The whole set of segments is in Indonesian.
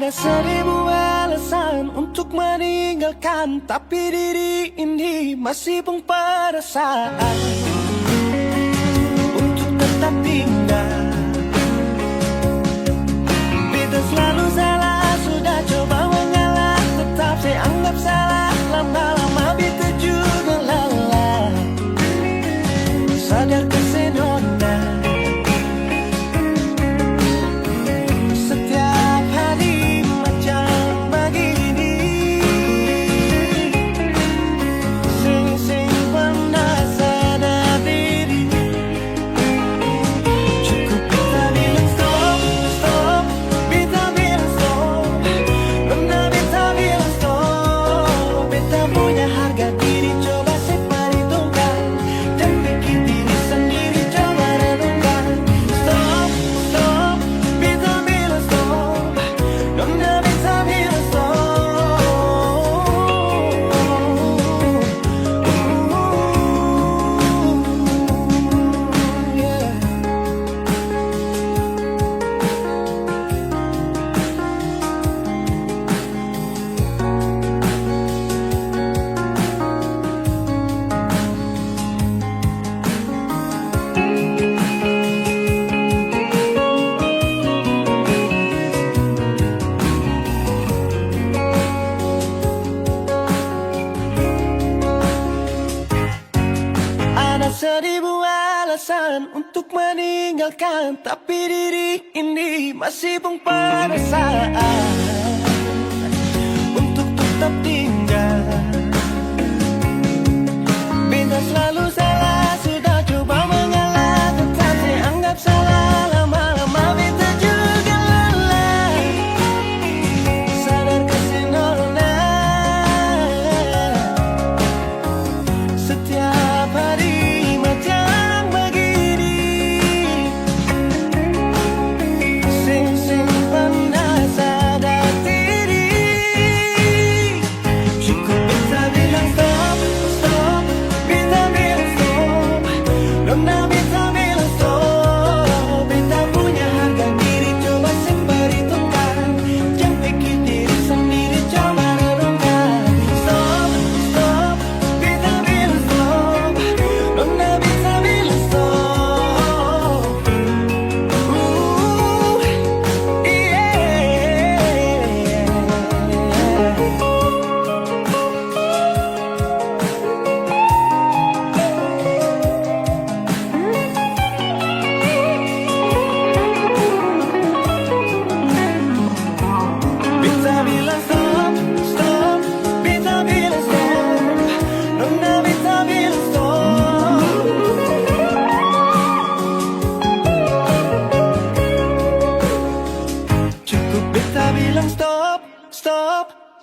Ada seribu alasan untuk meninggalkan, tapi diri ini masih punya perasaan untuk tetap tinggal. Beta selalu salah, sudah coba mengalah, tetap saya anggap salah. Lama-lama beta juga lelah, sadar kesenona. Seribu alasan untuk meninggalkan, tapi diri ini masih punya perasaan untuk tetap tinggal. Beta selalu salah, sudah coba mengalah, tetap saya anggap salah. Lama-lama beta juga lelah, sadar kesenona. Setiap hari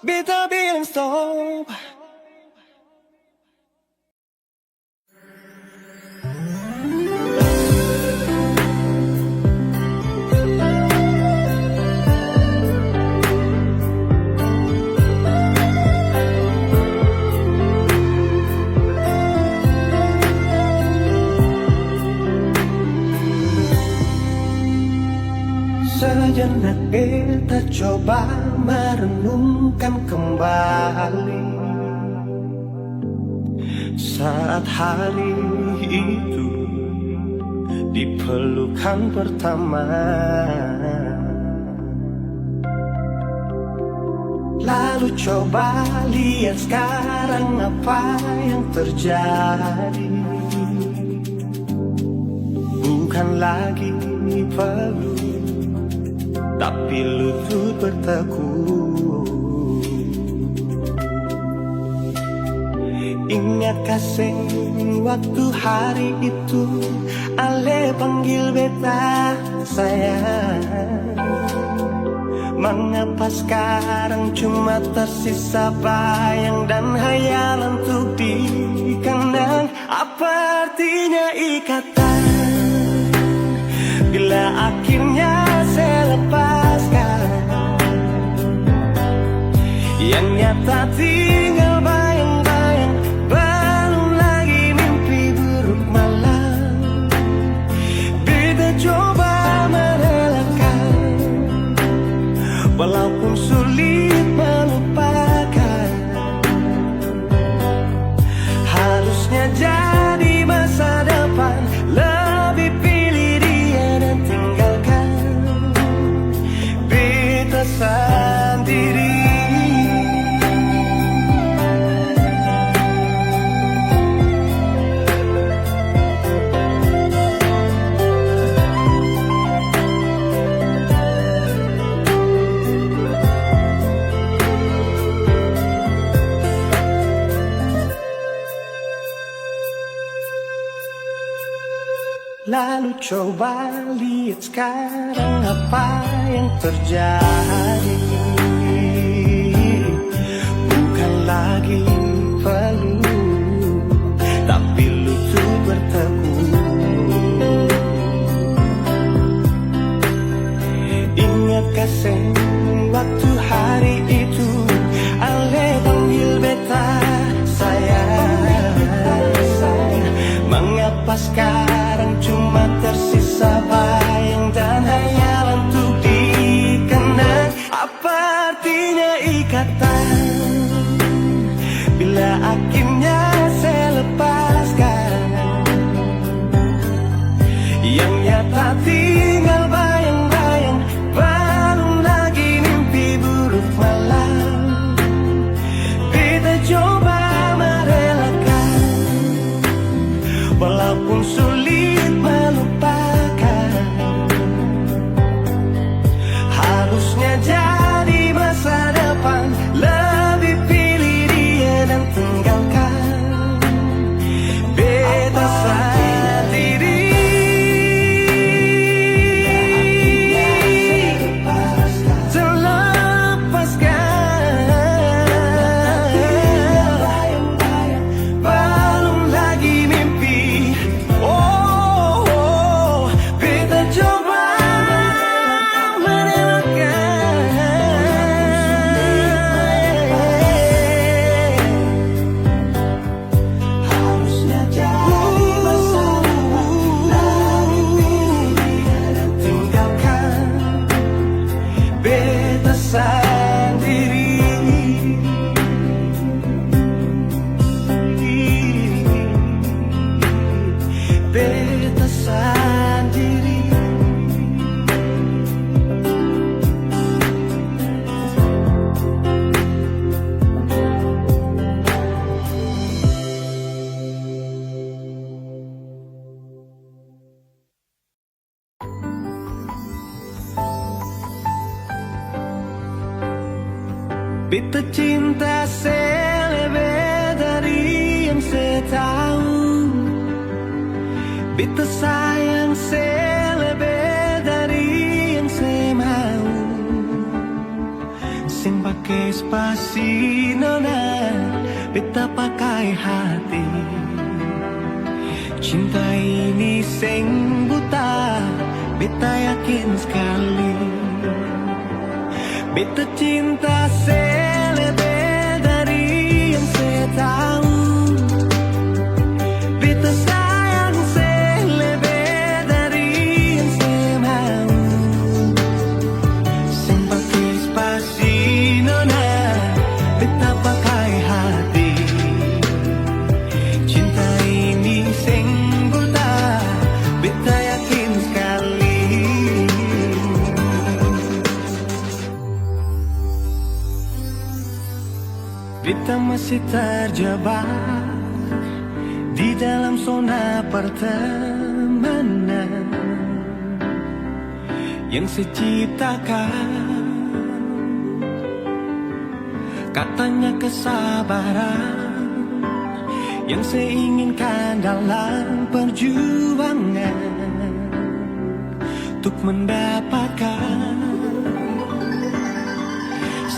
beta bilang stop. Sejenak beta coba merenungkan kembali saat hari itu di pelukan pertama. Lalu coba lihat sekarang apa yang terjadi. Bukan lagi peluk, tapi lutut bertekuk. Ingat kasih waktu hari itu Ale panggil beta sayang. Mengapa sekarang cuma tersisa bayang dan hayalan untuk dikenang? Apa artinya ikatan bila akhirnya saya lepaskan? Yang nyata tinggal bayang-bayang, belum lagi mimpi buruk malam. Beta coba merelakan, walau walaupun sulit melupakan. Harusnya jadi masa depan, lebih pilih dia dan tinggalkan beta sendiri. Lalu coba lihat sekarang apa yang terjadi. Bukan lagi peluk, tapi lutut bertekuk. Ingatkah waktu hari itu Ale panggil beta sayang. Mengapa sekarang cuma tersisa bayang dan hayalan untuk dikenang? Apa artinya ikatan bila akhirnya saya lepaskan? Yang nyata tinggal bayang-bayang, belum lagi mimpi buruk malam. Kita coba merelakan, walaupun sulit melupakan. Harusnya jadi masa depan, lebih pilih dia dan tinggalkan beta sendiri. Beta cinta selebih dari yang saya tahu. Beta sayang selebih dari yang saya mau. Sing pakai spasi nona, beta pakai hati. Cinta ini sing buta, beta yakin sekali. Beta cinta selebih dari yang saya tahu. Beta sayang selebih dari yang saya mau. Sing pakai spasi nona, beta pakai hati. Cinta ini sing buta, beta yakin sekali. Beta masih terjebak di dalam zona pertemanan yang saya ciptakan. Katanya kesabaran yang saya inginkan dalam perjuangan untuk mendapatkan.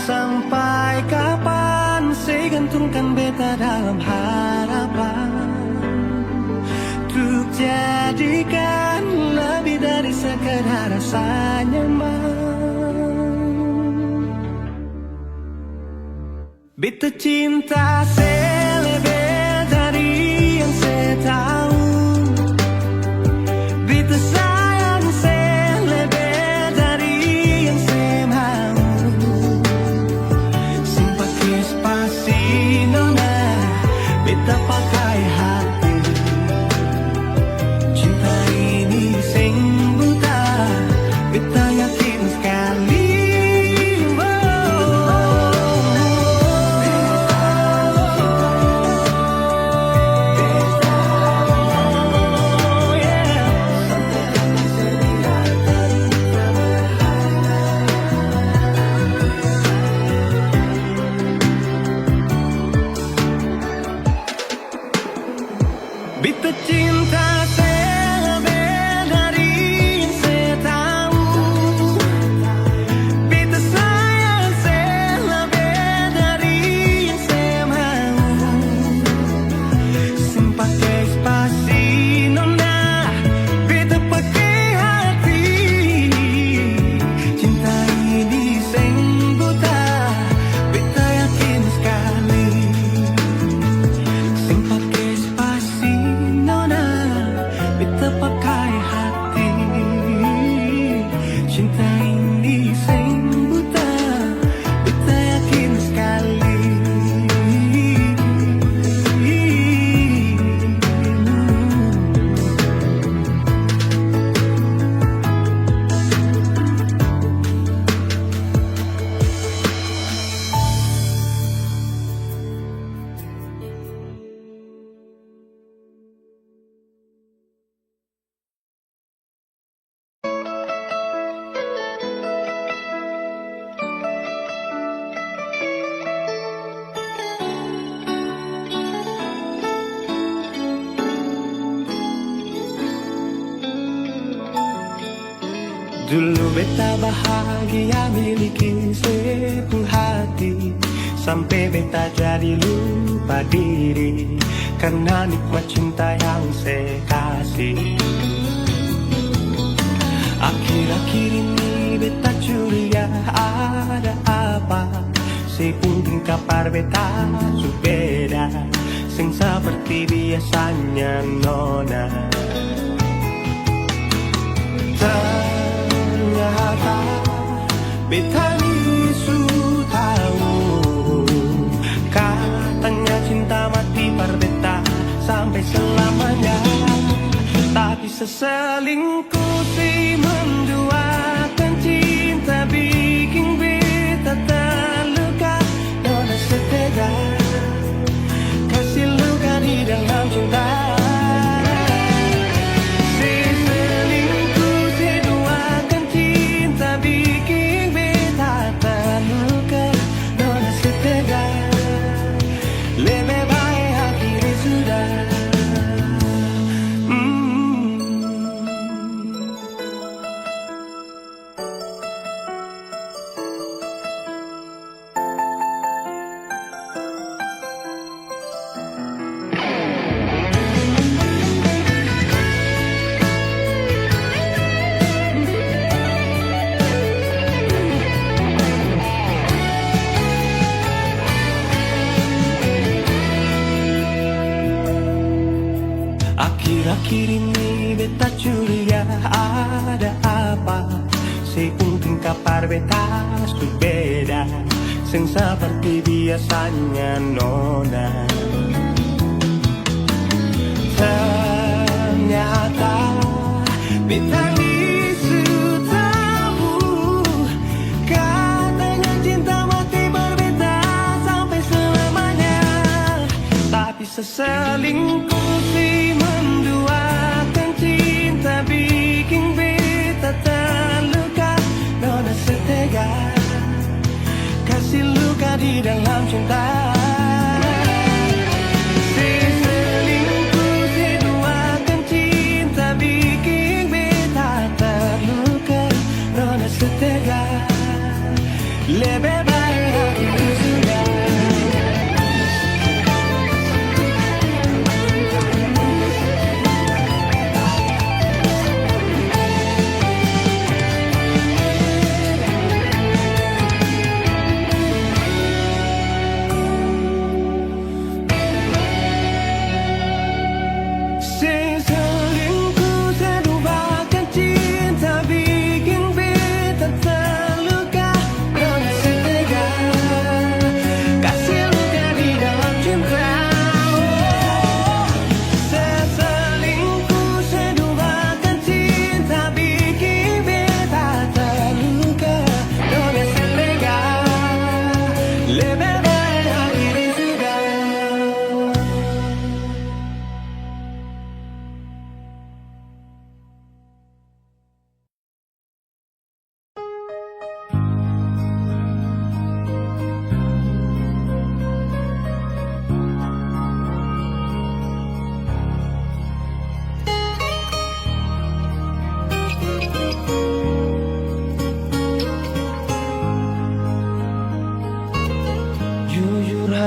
Sampai kapan saya gantungkan beta dalam harapan untuk jadikan lebih dari sekedar rasa nyaman. Beta cinta selebih dari yang saya tahu. Beta sayang selebih dari yang saya mau. Dulu beta bahagia miliki sepenuh hati, sampai beta jadi lupa diri karena nikmat cinta yang saya kasih. Akhir-akhir ini beta curiga ada apa, sepungkin kabar beta subeda, sing seperti biasanya nona. Ternyata beta ini sudah tahu, katanya cinta mati berbeta sampai selamanya. Tapi seselingkuh si menduakan cinta bikin beta terluka. Nona setega kasih luka di dalam cinta. Akhir-akhir ini beta curiga ada apa, sepungkin kabar beta subeda, sing seperti biasanya nona. Ternyata beta ini sudah tahu, katanya cinta mati berbeda sampai selamanya. Tapi seselingkuh si menduakan cinta bikin beta terluka. Nona setega kasih luka di dalam cinta. Seselingkuh si duakan cinta bikin beta terluka. Nona setega lebih baik hati sudah.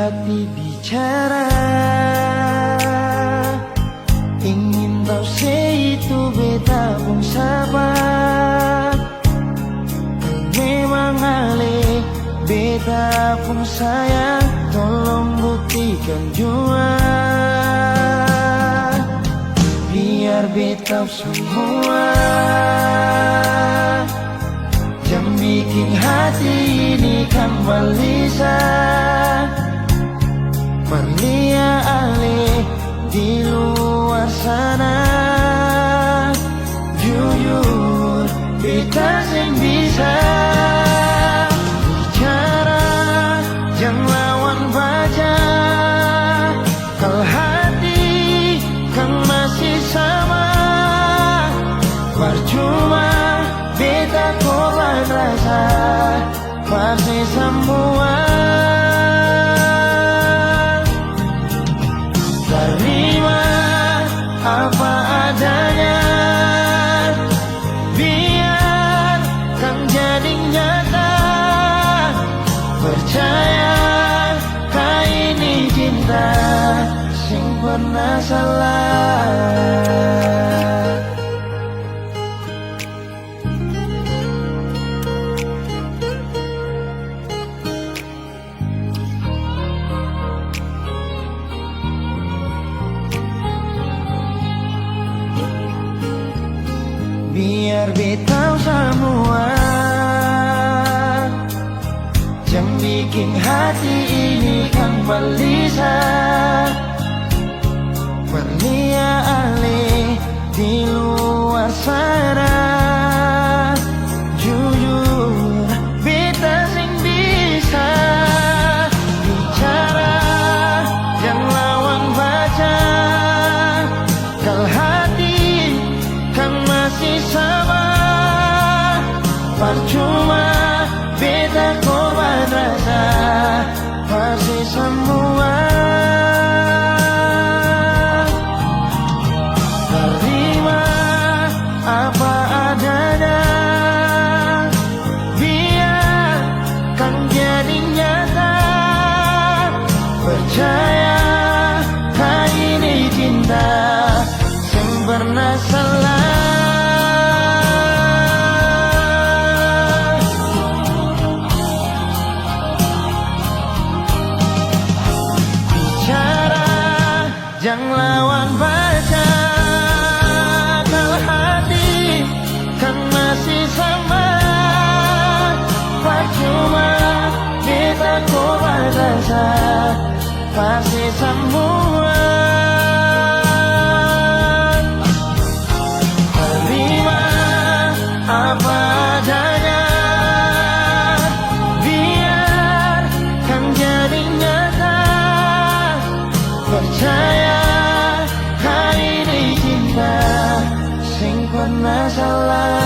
hati bicara, ingin tahu itu beta pun sabar. Memang ale beta pun sayang, tolong buktikan jua, biar beta semua yang bikin hati ini kembali Perlia ale di luar sana, jujur beta sing bisa bicara, jangan lawan baca. Kalau hati kan masih sama, percuma beta korban rasa, pasti semua Percaya kaini cinta sing pernah salah. Biar betau semua yang bikin hati ini kan gelisah, berlian di luar sana. Jujur beta sing bisa bicara yang lawan baca, kal hati kan masih sama. Percuma beta korban rasa pasti semua. Terima apa adanya, biar kan jadi nyata. Percaya kaini cinta yang pernah salah. Yang lawan baca, kal hati kan masih sama. Percuma kita korban rasa pasti semua. Terima apa adanya, biar kan jadi nyata. Percaya sing pernah salah.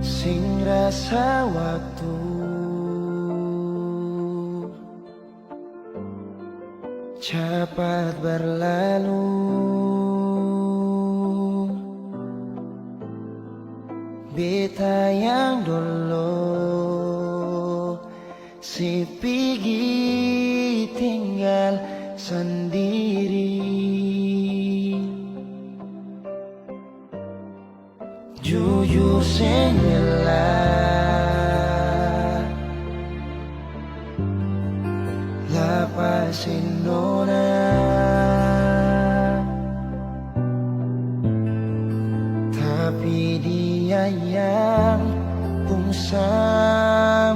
Sing rasa waktu cepat berlalu, beta yang dulu si pergi tinggal sendiri. Jujur sing lapasin nona, tapi dia yang pun semua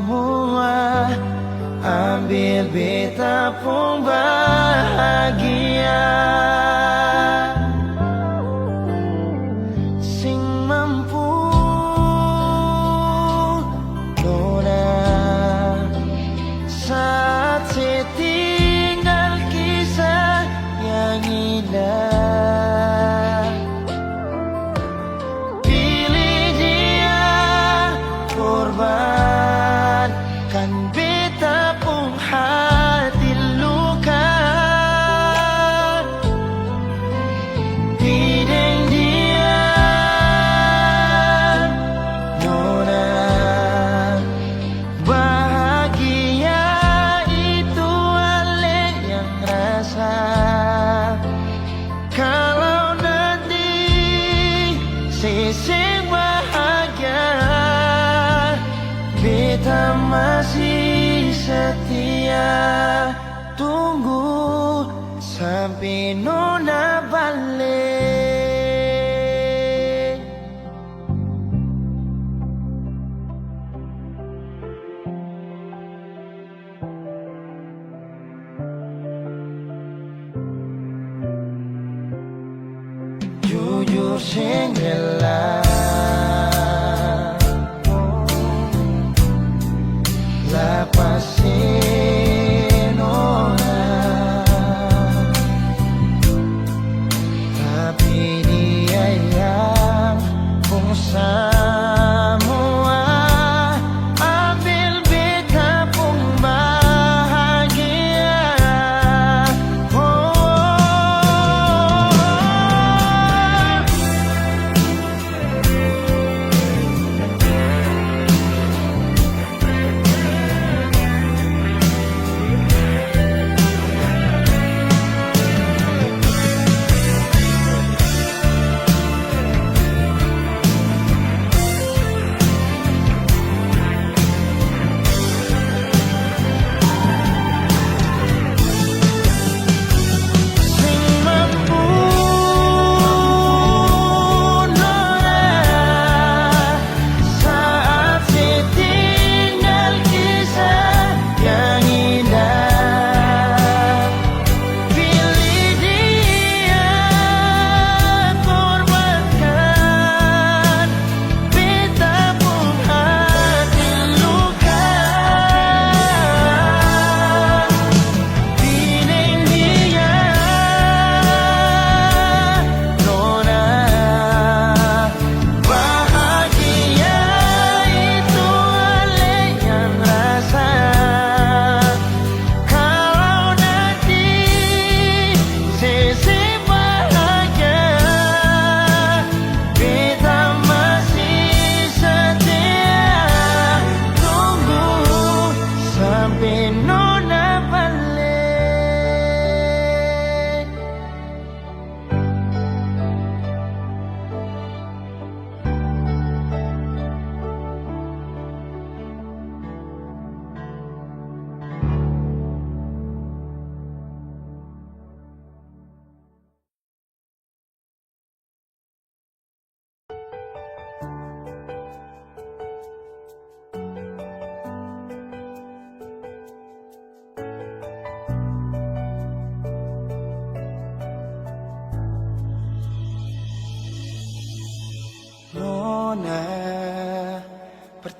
ambil beta pun bahagia. Pilih dia korban kan beta pun hati luka. Pideng dia nona, bahagia itu ale yang rasa. Kalau nanti seseng bahagia, beta masih setia. Tunggu sampai nona balik. Jujur sing rela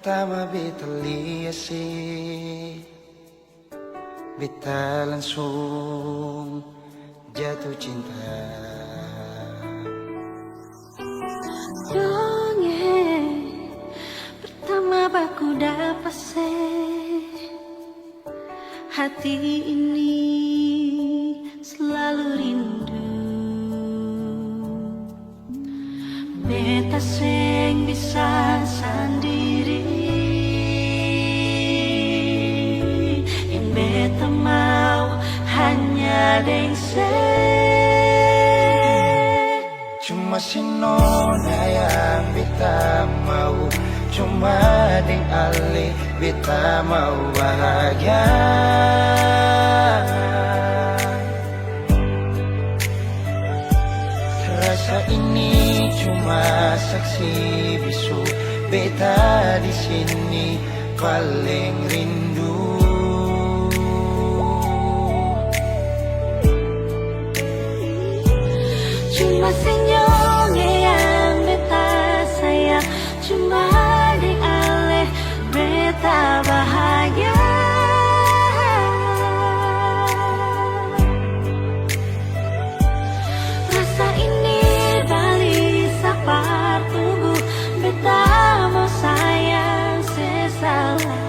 Pertama beta lihat beta langsung jatuh cinta. Dongeng pertama baku dapat hati ini selalu rindu. Beta seng bisa sendiri, yang beta mau hanya dengse. Cuma si nona yang beta mau, cuma deng ale beta mau bahagia. Rasa ini cuma saksi bisu, beta di sini paling rindu. Cuma senyumnya yang beta sayang, cuma deng ale beta bahagia. Rasa ini balik sapar tubuh, beta mau sayang sesalah.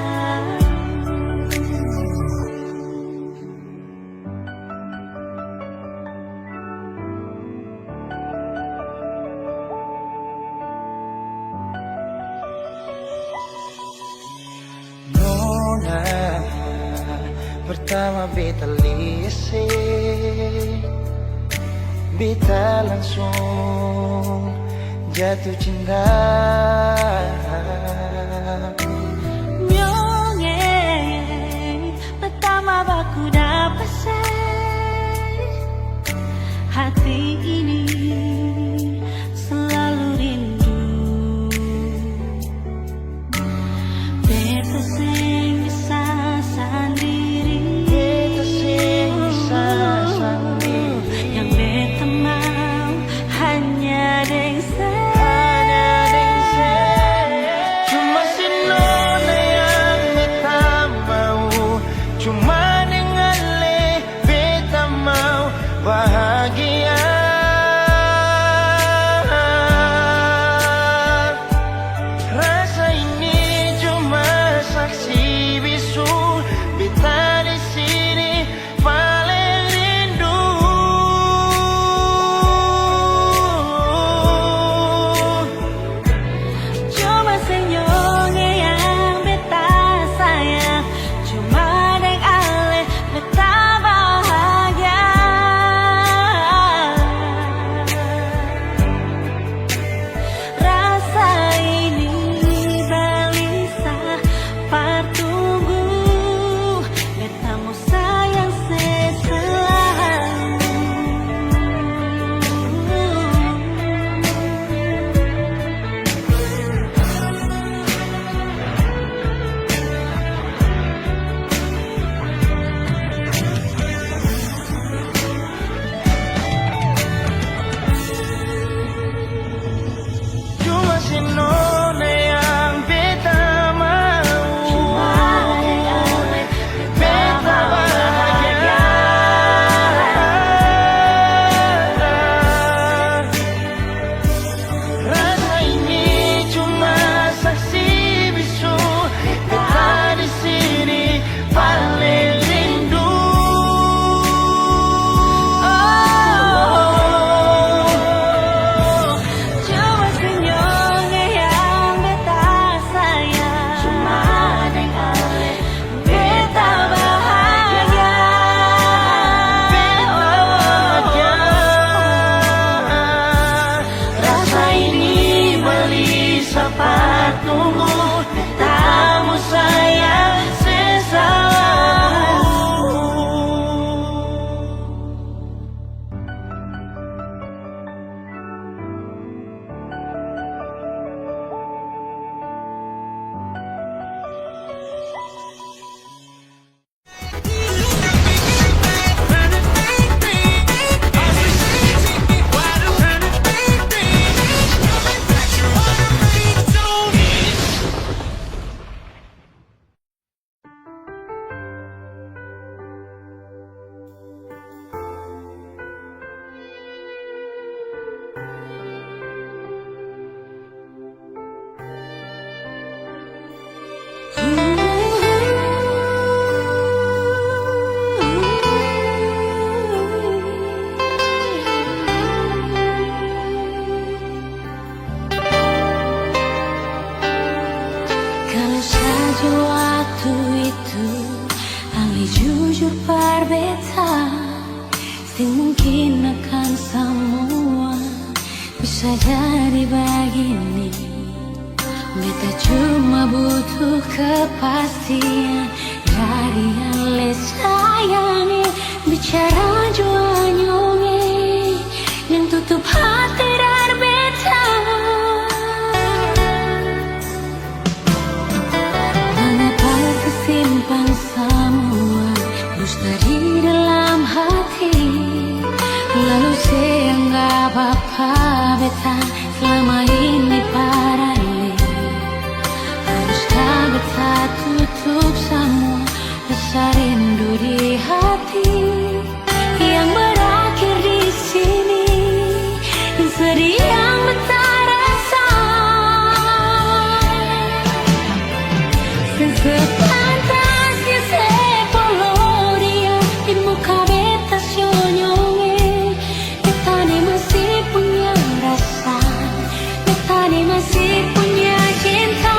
Nona pertama beta lihat beta langsung jatuh cinta. Nyongeng pertama baku dapat hati ini selalu rindu. Beta seng bisa sendiri, Beta seng bisa sendiri, yang beta mau hanya dengse. cuma si nona yang beta mau, cuma dengan le beta mau bahagia. Rasa ini cuma saksi bisu, beta di sini paling rindu. Cuma senyumnya yang beta sayang, cuma deng ale jujur berbeda, sing mungkin akan semua bisa jadi begini. Beta cuma butuh kepastian dari yang le sayangi. Bicara jua nyonge yang tutup hati dan beta. Mengapa kesimpan semua dusta di dalam hati, lalu seanggap apa beta selama ini paralel. Haruskah beta tutup semua rasa rindu di hati yang berakhir di sini, dan sedih yang beta rasa. Sepantasnya sepuluh dia di muka beta senyonge. Beta ni masih punya rasa, beta ni masih punya cinta.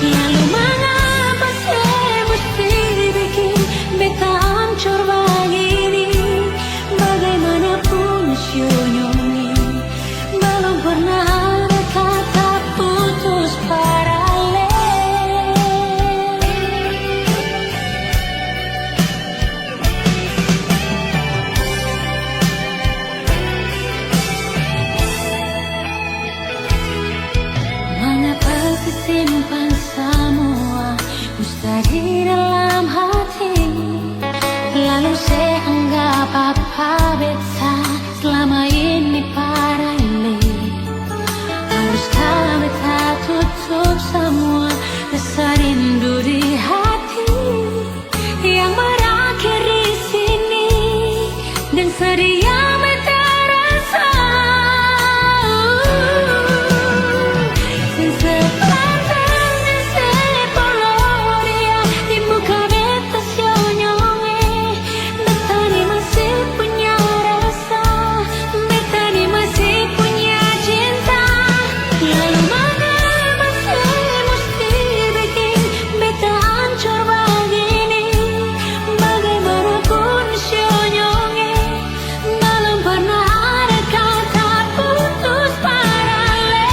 Lalu mengapa saya mesti bikin beta hancur begini? Bagaimanapun senyonge, belum pernah ada kata putus paralel. Mengapa kesimpan semua dusta di dalam hati, lalu saya anggap apa beta selama ini paralel. Haruskah beta tutup semua rasa rindu di hati yang berakhir di sini, dan sedih yang beta rasa. Sepantasnya sepuluh dia di muka beta senyonge. Beta ni masih punya rasa, beta ni masih punya cinta. Lalu mengapa saya mesti bikin beta hancur begini? Bagaimanapun senyonge, belum pernah ada kata putus paralel.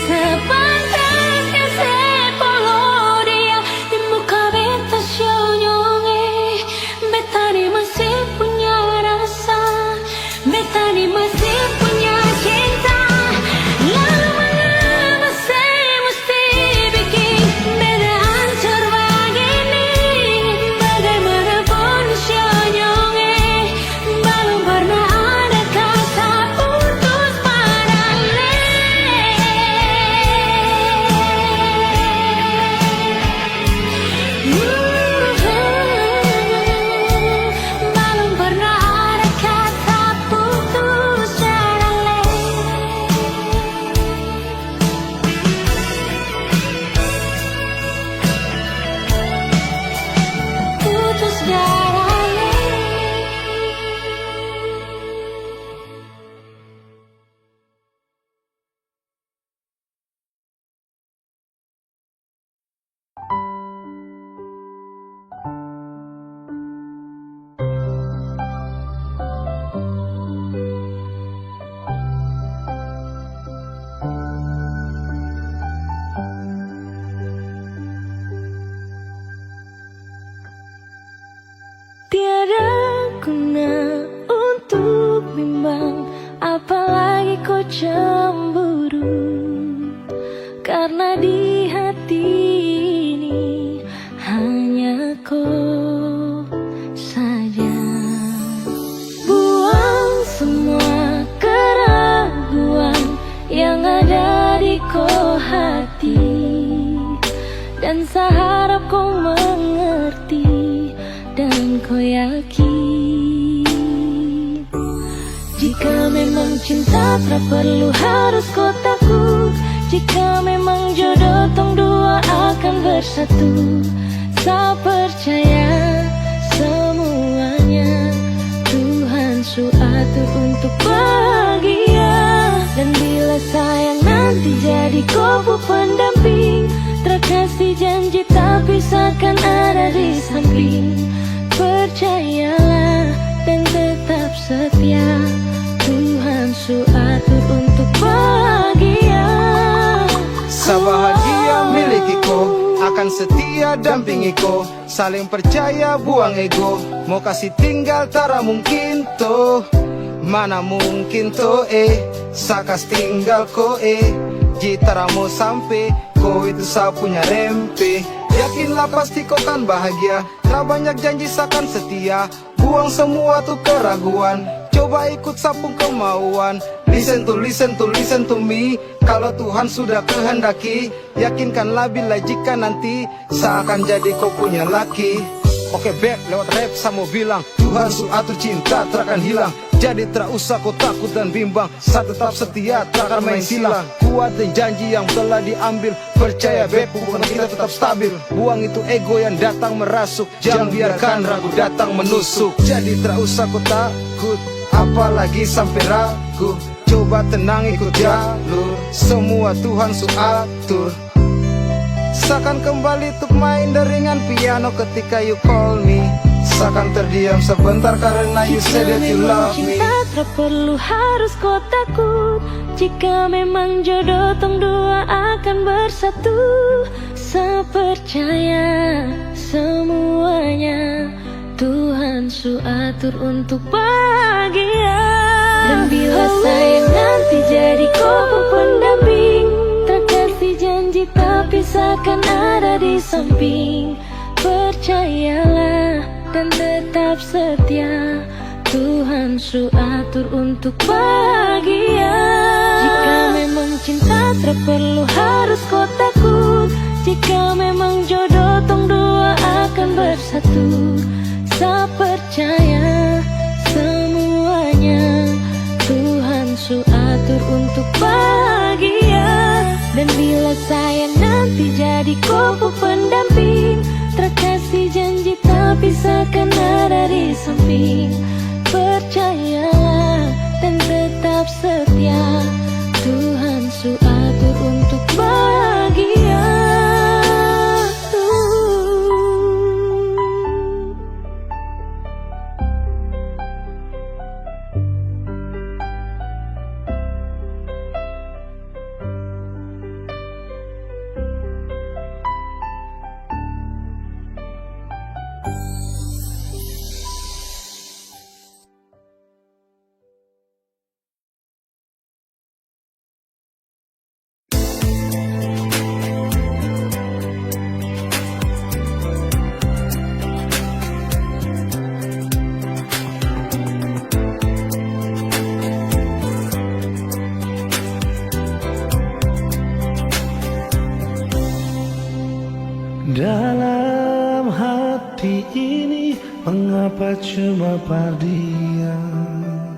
Sepantasnya sepuluh dia di muka beta senyonge. Beta ni masih punya rasa, beta ni masih punya cinta. Lalu mengapa saya mesti bikin beta hancur begini? Bagaimanapun senyonge, belum pernah ada kata putus paralel. Belum pernah ada kata putus paralel. Putus paralel. Tiada guna untuk bimbang, apalagi kau cemburu. Karena di hati ini hanya kau saja. Buang semua keraguan yang ada di kau hati, dan saya harap kau mengerti dan kau yakin. Jika memang cinta tak perlu harus kau takut. Jika memang jodoh tong dua akan bersatu. Saya percaya semuanya Tuhan jadi kubu pendamping. Terkasih janji tapi seakan ada di samping. Percayalah dan tetap setia, Tuhan su atur untuk bahagia. Sabahagia milikiku, akan setia dampingiku. Saling percaya buang ego, mau kasih tinggal tara mungkin toh. Mana mungkin toh sakas tinggal ko Jitara mau sampai, ko itu sa punya rempe. Yakinlah pasti kau kan bahagia, tak banyak janji sakan setia. Buang semua tuh keraguan, coba ikut sapung kemauan. Listen to me. Kalau Tuhan sudah kehendaki, yakinkanlah bila jika nanti seakan jadi kau punya laki. Oke back, lewat rap saya mau bilang, Tuhan su atur cinta takkan hilang. Jadi tak usah kau takut dan bimbang, saya tetap setia takkan main silang. Kuatin janji yang telah diambil, percaya beb hubungan kita tetap stabil. Buang itu ego yang datang merasuk, jangan biarkan ragu datang menusuk. Jadi tak usah kau takut, apalagi sampai ragu. Coba tenang ikut jalur, semua Tuhan su atur. Seakan kembali untuk main deringan piano ketika you call me. Seakan terdiam sebentar karena you said that you love me. Cinta tak perlu harus kau takut, jika memang jodoh tong dua akan bersatu. Sepercaya semuanya, Tuhan su atur untuk bahagia. Dan bila sayang nanti jadi kau pendamping, terkasih janji tapi seakan ada di samping. Percayalah dan tetap setia, Tuhan su atur untuk bahagia. Jika memang cinta tak perlu harus kau takut, jika memang jodoh tong dua akan bersatu. Saya percaya semuanya, Tuhan su atur untuk bahagia. Dan bila sayang nanti jadi kubu pendamping, terkasih janji tapi seakan ada di samping. Percayalah dan tetap setia, Tuhan su atur untuk bahagia. Dalam hati ini mengapa cuma perdiam,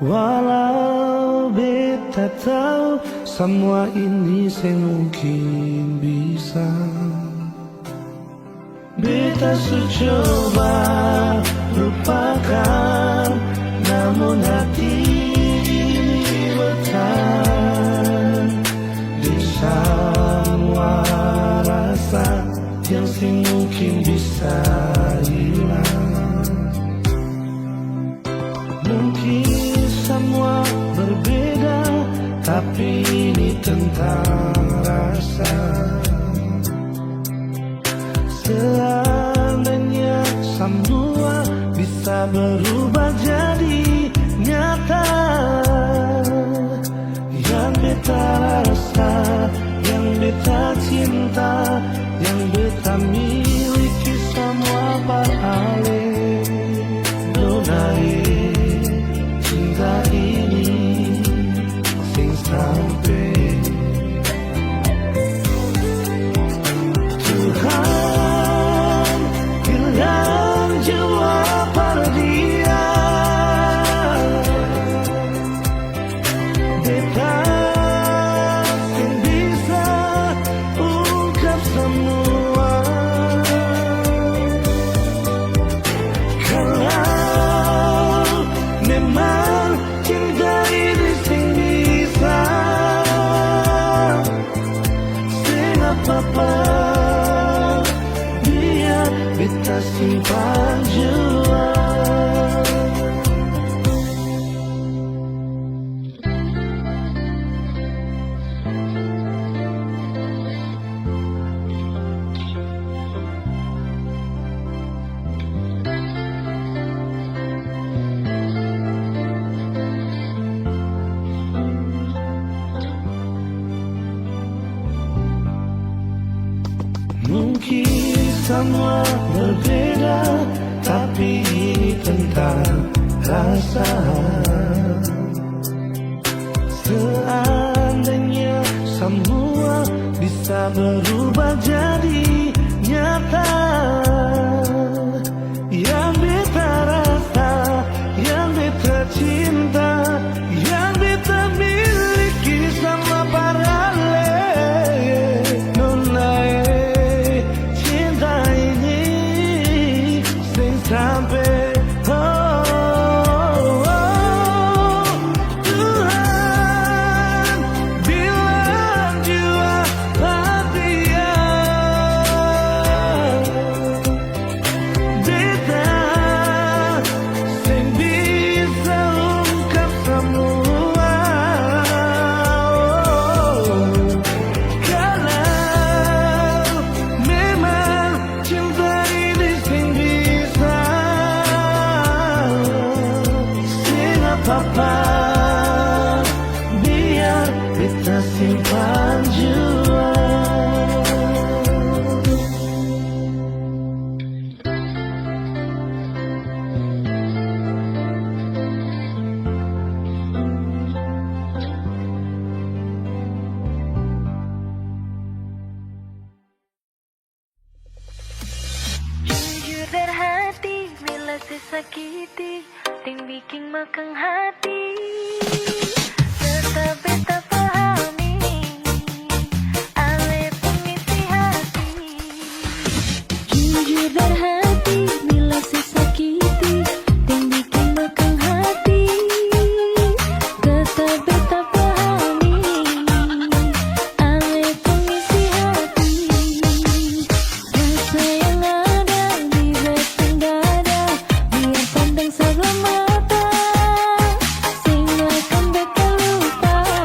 walau beta tahu semua ini semungkin bisa. Beta coba lupakan, namun hati ini bertahan di semua rasa yang mungkin bisa hilang. Mungkin semua berbeda, tapi ini tentang rasa. Seandainya semua bisa berubah jadi nyata, yang beta rasa, yang beta cinta, yang beta miliki semua beralih. Donai cinta ini sing sampai Tuhan beta simpan jua. Mungkin semua berbeda, tapi ini tentang rasa. Seandainya semua bisa berubah jadi nyata, yang beta rasa, yang beta cinta, yang beta miliki sama para sampai Tuhan bilang jua latihan beta sing bisa ungkap semua. Kalau memang cinta ini sing bisa apa, biar kita simpan jua. Jujur dari hati bila sesakiti, ting bikin makang hati. Tetap beta pahami, ale pengisi hati. Jujur dari hati bila sesakiti, ting bikin makang hati. Tetap beta pahami, ale pengisi hati. Rasa yang ada di batang dada, biar pandang sebelah mata, sing akan beta lupa.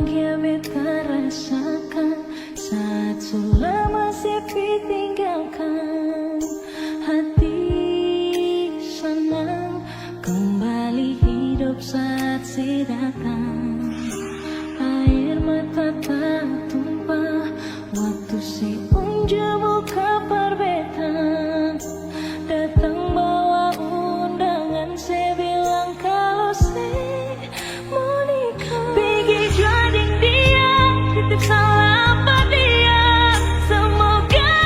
bahagia beta rasakan saat sudah masih ditinggalkan. Hati senang kembali hidup saat si datang. Air mata tak tumpah waktu si unjuk buka perbetan. Datang bawa undangan, saya bilang kalau saya mau nikah. Pergi jadi dia, titip salam pada dia. Semoga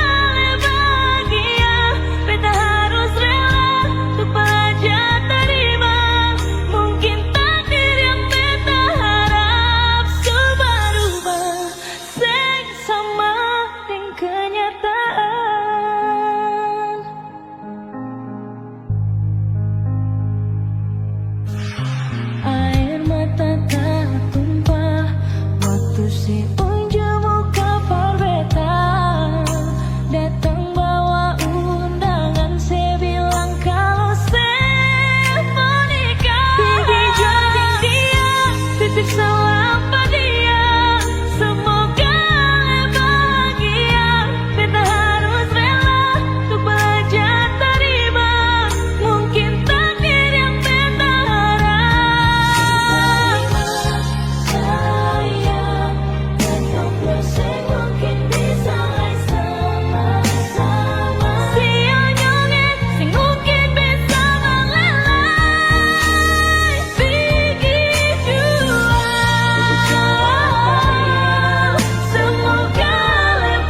bahagia, beta harus rela untuk belajar terima. Mungkin takdir yang beta harap berubah, seng sama dengan kenyataan. Air mata tak tumpah waktu si unjuk buka perbetan. Datang bawa undangan, saya bilang kalau saya mau nikah. Pergi jadi dia, titip salam pada dia. Semoga bahagia, beta harus rela untuk belajar terima. Mungkin takdir yang beta harap. Sayang, dan komploseng mungkin bisa sama-sama. Siang nyongit, sing mungkin bisa melelai. Pergi jua, semoga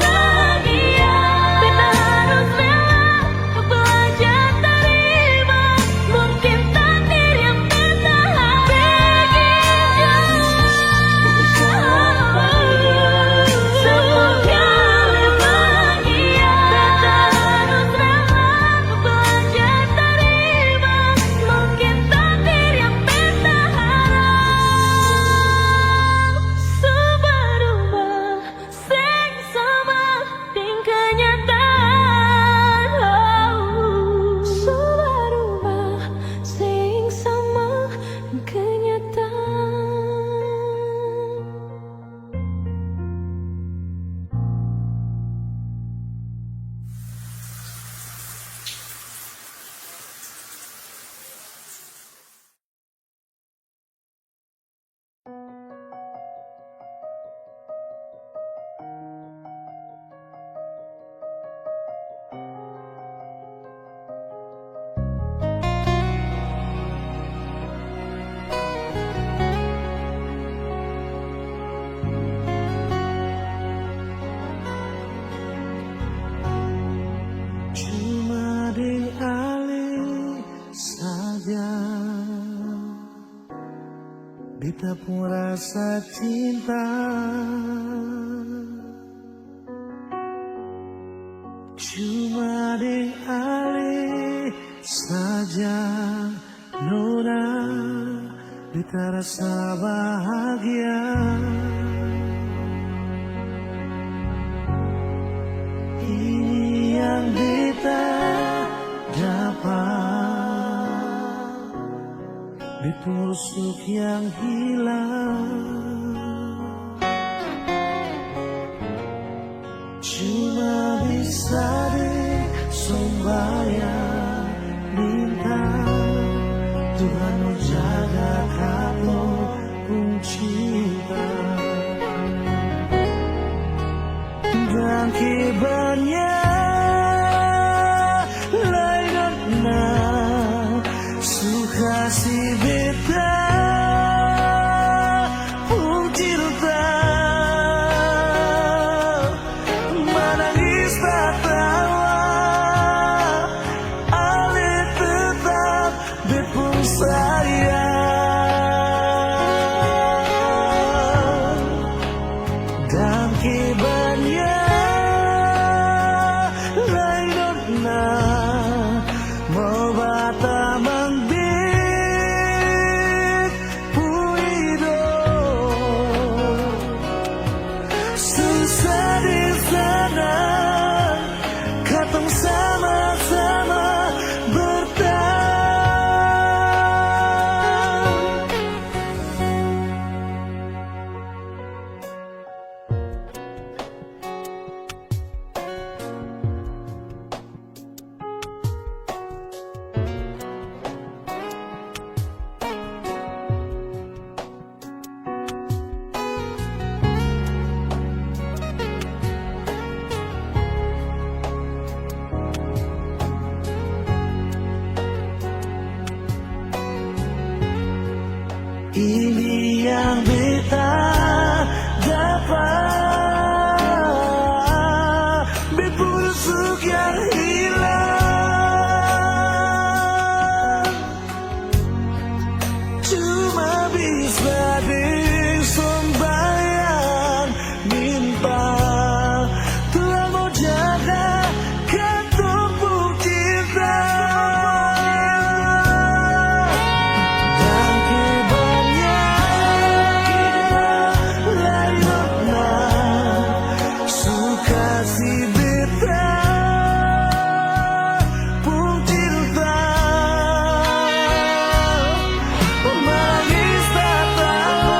bahagia, beta harus rela untuk belajar terima. Mungkin takdir yang beta harap. Pergi jua, semoga bahagia, beta harus rela untuk belajar terima. Mungkin takdir yang beta harap berubah, seng sama dengan kenyataan. Berubah, seng sama dengan kenyataan. Cuma di alih saja beta pun rasa cinta. Cuma di alih saja nona beta rasa bahagia. Ini yang beta dapat, ditusuk yang hilang. Cuma bisa disembahkan, minta Tuhan menjaga kamu pun cinta. Dan kibarnya lainnya suka si beta pun cinta. Menangis tak tawa ini yang beta dapat, berbusuk yang hilang, cuma bisa disembayang minta Tuhan mau jaga ketumpuk cinta. Dan kibarnya layaknya suka si beta pun cinta, menangis tak tahu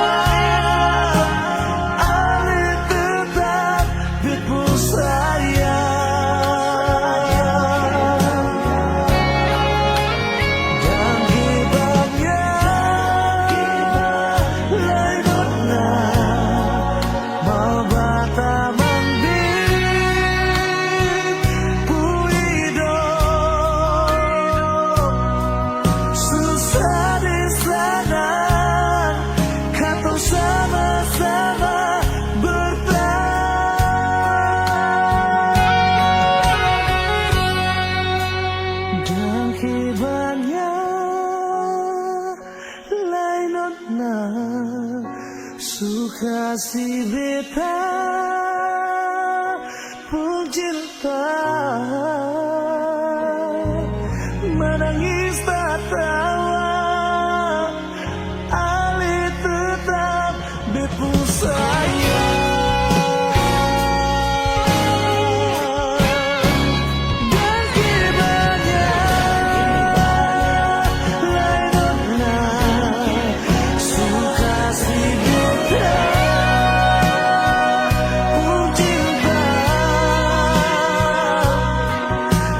ale tetap betul sayang. Dan kibarnya layaknya mau bata mambit pun hidup susah di sana, kata sama-sama bertahan. Dan kibarnya lainnya suka si beta pun cinta, menangis tak tawa ale tetap betul sayang. Dan kibarnya layaknya suka si beta pun cinta,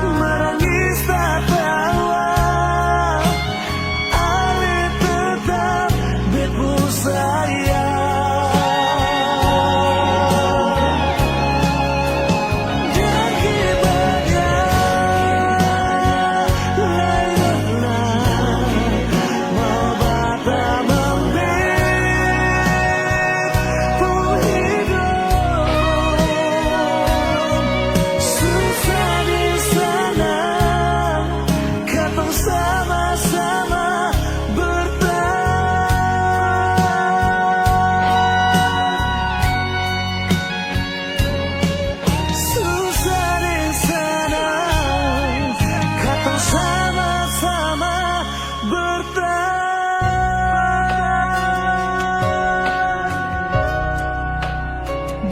menangis tak tawa ale tetap betul sayang. Dan kibarnya layaknya mau bata mambit pun hidup susah di sana, kata sama-sama bertahan. Susah di sana, kata sama-sama bertahan.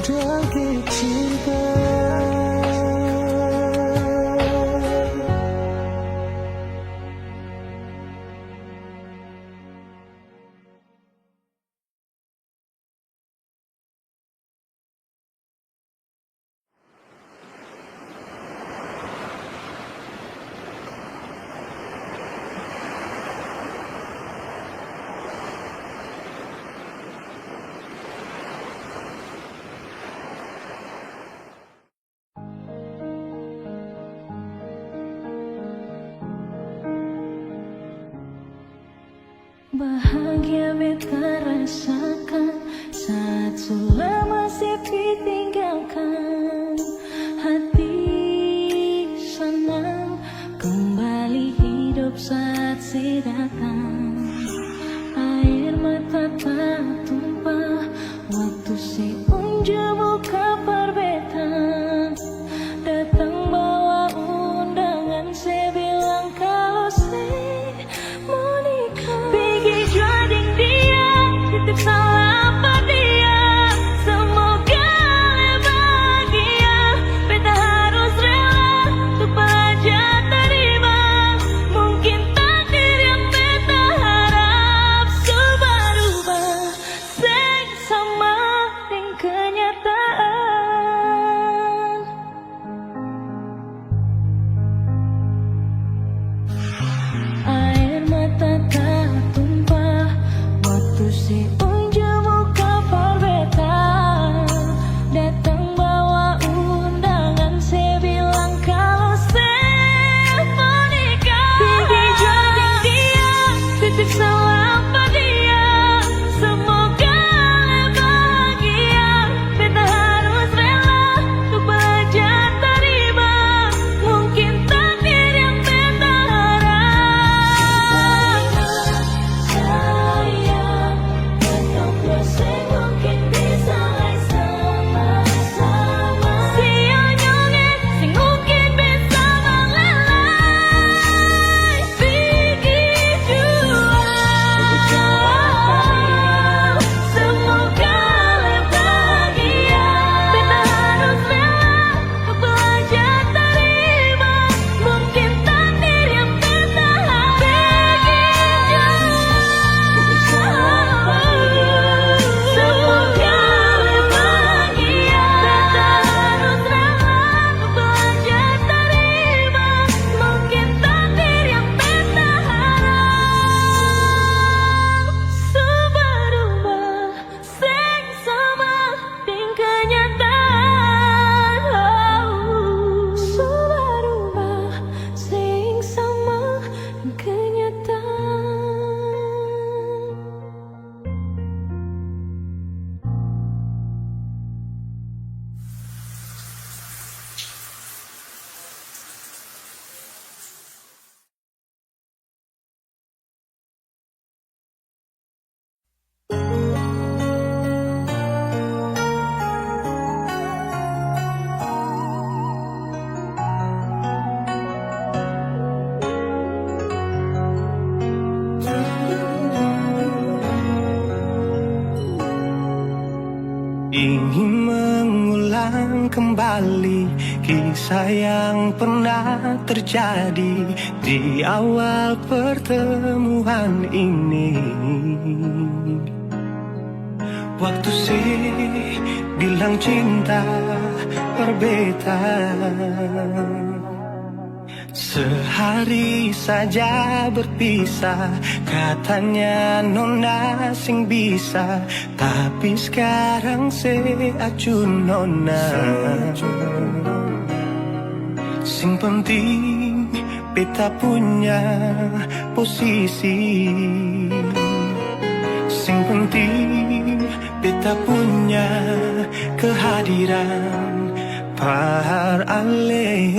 Dan cinta. Bahagia beta rasakan saat sudah masih ditinggalkan. Hati senang kembali hidup saat si datang. Air mata tak tumpah waktu si unjuk buka perbeta. Datang bawa undangan, saya bilang kalau saya mau nikah. Pergi juading dia, titip salam pada dia. Semoga dia bahagia, beta harus rela untuk bahagia terima. Mungkin takdir yang beta harap berubah. kembali kisah yang pernah terjadi di awal pertemuan ini. Waktu sih bilang cinta berbeda, sehari saja berpisah, katanya nona sing bisa, tapi sekarang se acu nona. Sing penting beta punya posisi, sing penting beta punya kehadiran par ale.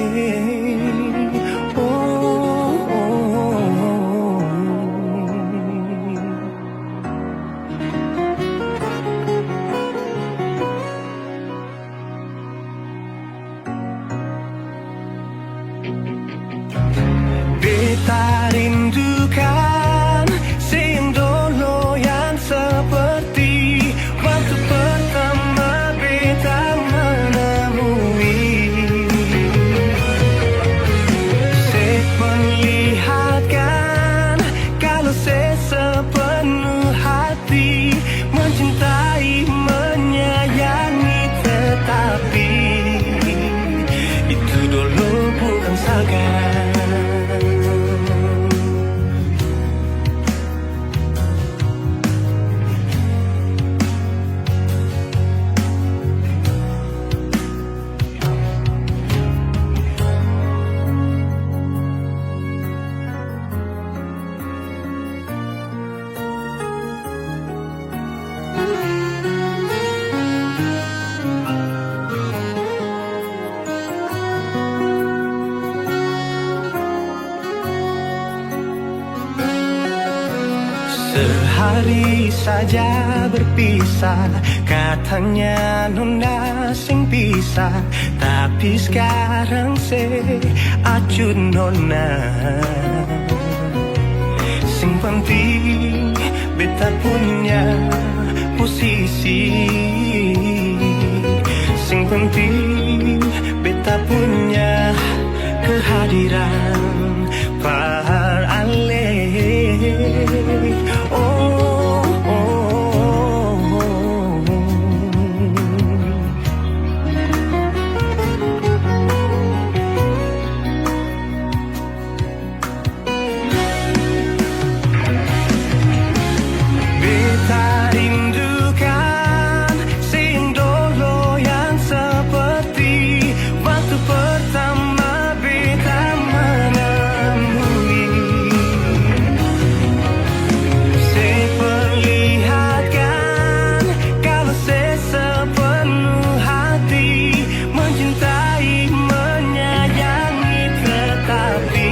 Beta rindukan sing dulu yang seperti waktu pertama beta menemui. Saya perlihatkan kalau saya sepenuh hati mencintai, menyayangi, tetapi itu dulu bukan sekarang. Sehari saja berpisah, katanya nona sing bisa, tapi sekarang se acu nona. Sing penting beta punya posisi, sing penting beta punya kehadiran par ale. Beta rindukan sing dulu yang seperti waktu pertama beta menemui. Saya perlihatkan kalau saya sepenuh hati mencintai, menyayangi, tetapi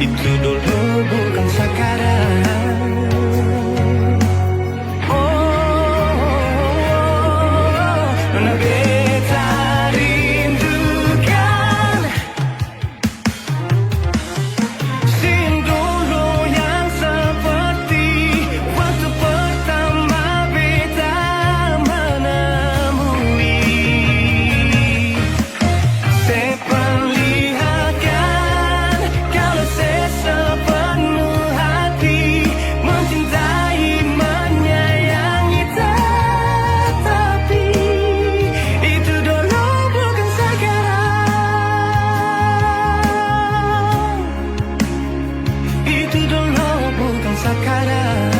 itu dulu bukan sekarang. Nona beta rindukan sing dulu yang seperti waktu pertama beta menemui. Saya perlihatkan kalau saya sepenuh hati mencintai, menyayangi, tetapi itu dulu bukan sekarang. Itu dulu bukan sekarang.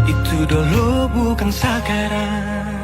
Itu dulu bukan sekarang.